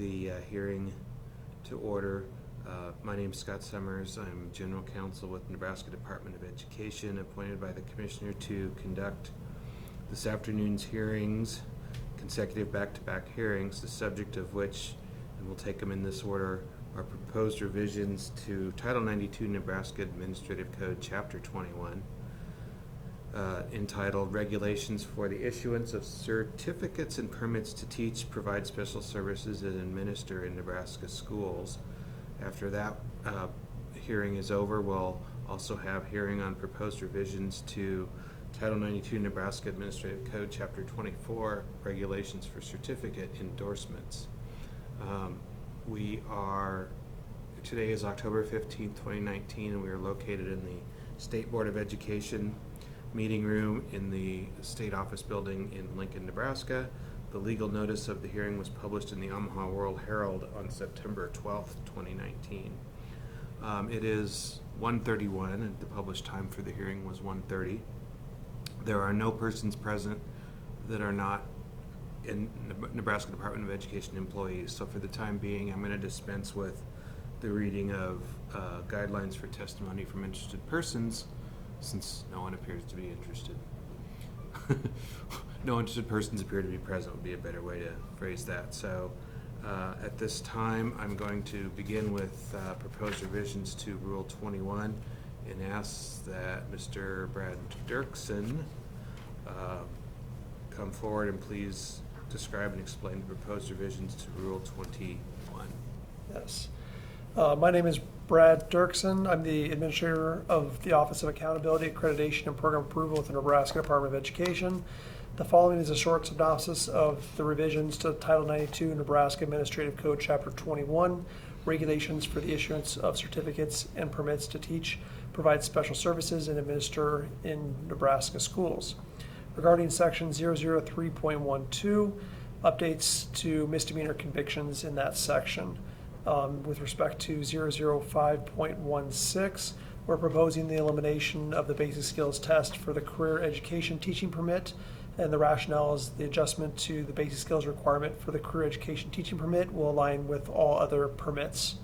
the hearing to order. My name is Scott Summers. I'm General Counsel with Nebraska Department of Education, appointed by the Commissioner to conduct this afternoon's hearings, consecutive back-to-back hearings, the subject of which, and we'll take them in this order, are proposed revisions to Title 92 Nebraska Administrative Code, Chapter 21, entitled Regulations for the Issuance of Certificates and Permits to Teach, Provide Special Services, and Administer in Nebraska Schools. After that hearing is over, we'll also have hearing on proposed revisions to Title 92 Nebraska Administrative Code, Chapter 24, Regulations for Certificate Endorsements. Today is October 15th, 2019, and we are located in the State Board of Education meeting room in the State Office Building in Lincoln, Nebraska. The legal notice of the hearing was published in the Omaha World Herald on September 12th, 2019. It is 1:31, and the published time for the hearing was 1:30. There are no persons present that are not in Nebraska Department of Education employees. So for the time being, I'm going to dispense with the reading of guidelines for testimony from interested persons, since no one appears to be interested. No interested persons appear to be present would be a better way to phrase that. So at this time, I'm going to begin with proposed revisions to Rule 21 and ask that Mr. Brad Dirksen come forward and please describe and explain the proposed revisions to Rule 21. Yes. My name is Brad Dirksen. I'm the Administrator of the Office of Accountability, Accreditation, and Program Approval with the Nebraska Department of Education. The following is a short synopsis of the revisions to Title 92 Nebraska Administrative Code, Chapter 21, Regulations for the Issuance of Certificates and Permits to Teach, Provide Special Services, and Administer in Nebraska Schools. Regarding Section 003.12, updates to misdemeanor convictions in that section. With respect to 005.16, we're proposing the elimination of the basic skills test for the career education teaching permit, and the rationale is the adjustment to the basic skills requirement for the career education teaching permit will align with all other permits.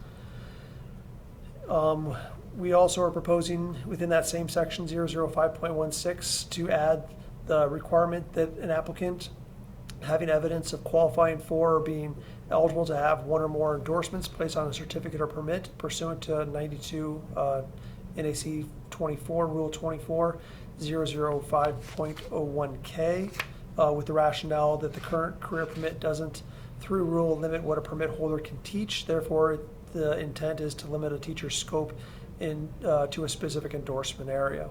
We also are proposing within that same section 005.16 to add the requirement that an applicant having evidence of qualifying for or being eligible to have one or more endorsements placed on a certificate or permit pursuant to 92 NAC 24, Rule 24, 005.01K, with the rationale that the current career permit doesn't, through rule, limit what a permit holder can teach. Therefore, the intent is to limit a teacher's scope to a specific endorsement area.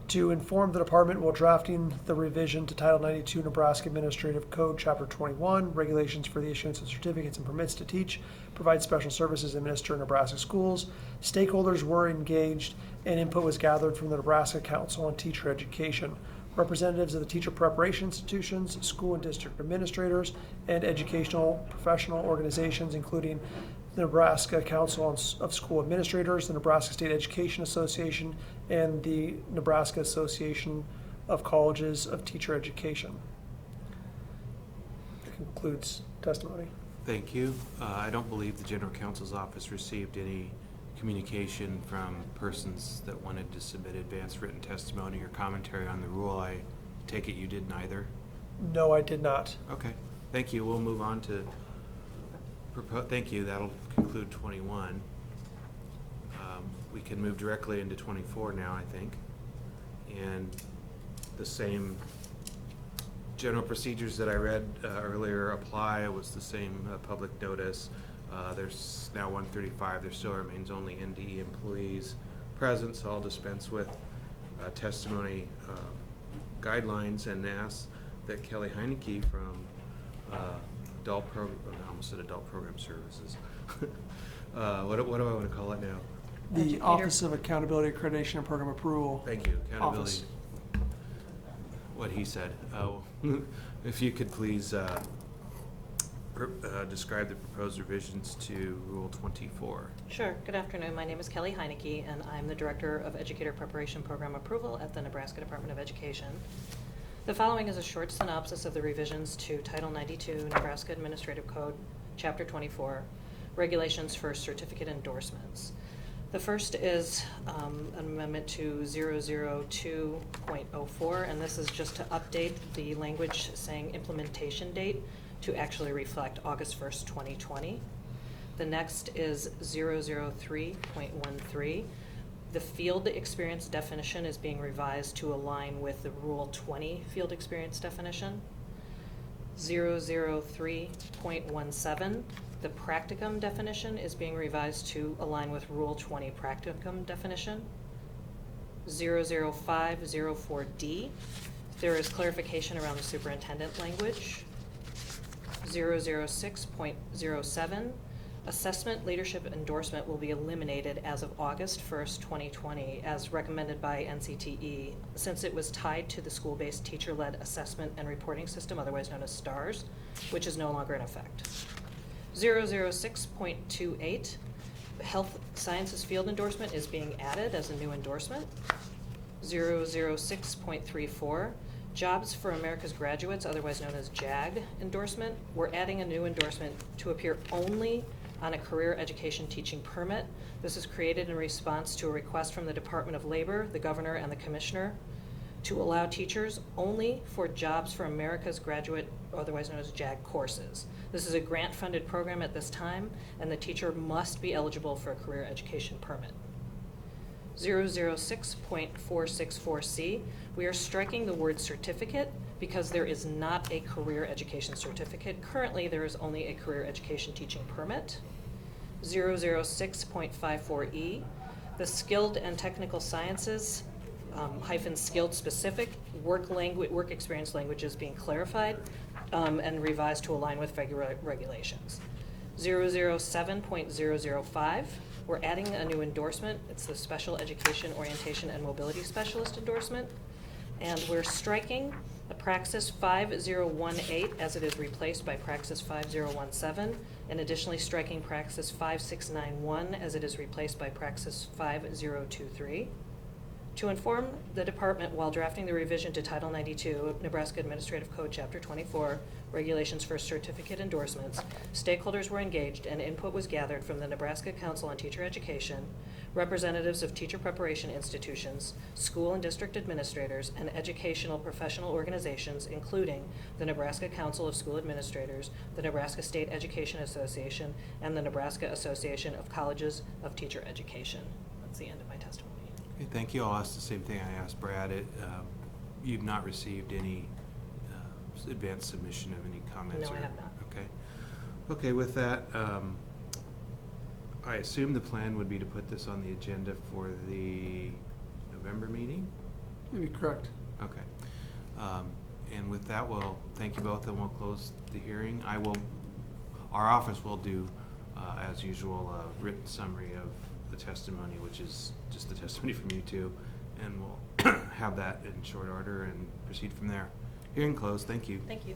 To inform the department while drafting the revision to Title 92 Nebraska Administrative Code, Chapter 21, Regulations for the Issuance of Certificates and Permits to Teach, Provide Special Services, and Administer in Nebraska Schools, stakeholders were engaged and input was gathered from the Nebraska Council on Teacher Education, representatives of the teacher preparation institutions, school and district administrators, and educational professional organizations, including the Nebraska Council of School Administrators, the Nebraska State Education Association, and the Nebraska Association of Colleges of Teacher Education. That concludes testimony. Thank you. I don't believe the General Counsel's Office received any communication from persons that wanted to submit advanced written testimony or commentary on the rule. I take it you did neither? No, I did not. Okay. Thank you. We'll move on to thank you. That'll conclude 21. We can move directly into 24 now, I think. And the same general procedures that I read earlier apply. It was the same public notice. There's now 135. There still remains only NDE employees present, so I'll dispense with testimony guidelines and ask that Kelly Heinicke from Adult Program Services. What do I want to call it now? The Educator. Office of Accountability, Accreditation, and Program Approval. Thank you. Accountability. Office. What he said. If you could please describe the proposed revisions to Rule 24. Sure. Good afternoon. My name is Kelly Heinicke, and I'm the Director of Educator Preparation Program Approval at the Nebraska Department of Education. The following is a short synopsis of the revisions to Title 92 Nebraska Administrative Code, Chapter 24, regulations for certificate endorsements. The first is an amendment to 002.04, and this is just to update the language saying implementation date to actually reflect August 1st, 2020. The next is 003.13. The field experience definition is being revised to align with the Rule 20 field experience definition. 003.17. The practicum definition is being revised to align with Rule 20 practicum definition. 00504D, there is clarification around the superintendent language. 006.07, assessment leadership endorsement will be eliminated as of August 1st, 2020, as recommended by NCTE, since it was tied to the school-based teacher-led assessment and reporting system, otherwise known as STARS, which is no longer in effect. 006.28, health sciences field endorsement is being added as a new endorsement. 006.34, Jobs for America's Graduates, otherwise known as JAG endorsement. We're adding a new endorsement to appear only on a career education teaching permit. This is created in response to a request from the Department of Labor, the Governor, and the Commissioner to allow teachers only for Jobs for America's Graduate, otherwise known as JAG courses. This is a grant-funded program at this time, and the teacher must be eligible for a career education permit. 006.464C, we are striking the word certificate because there is not a career education certificate. Currently, there is only a career education teaching permit. 006.54E, the skilled and technical sciences hyphen skilled specific work experience language is being clarified and revised to align with regulations. 007.005, we're adding a new endorsement. It's the Special Education Orientation and Mobility Specialist endorsement. And we're striking the Praxis 5018 as it is replaced by Praxis 5017, and additionally striking Praxis 5691 as it is replaced by Praxis 5023. To inform the department while drafting the revision to Title 92 of Nebraska Administrative Code Chapter 24, regulations for certificate endorsements, stakeholders were engaged and input was gathered from the Nebraska Council on Teacher Education, representatives of teacher preparation institutions, school and district administrators, and educational professional organizations, including the Nebraska Council of School Administrators, the Nebraska State Education Association, and the Nebraska Association of Colleges of Teacher Education. That's the end of my testimony. Okay, thank you. I'll ask the same thing I asked Brad. You've not received any advanced submission of any comments? No, I have not. Okay. Okay, with that, I assume the plan would be to put this on the agenda for the November meeting? Maybe correct. Okay. And with that, we'll thank you both, and we'll close the hearing. Our office will do, as usual, a written summary of the testimony, which is just the testimony from you two, and we'll have that in short order and proceed from there. Hearing closed. Thank you. Thank you.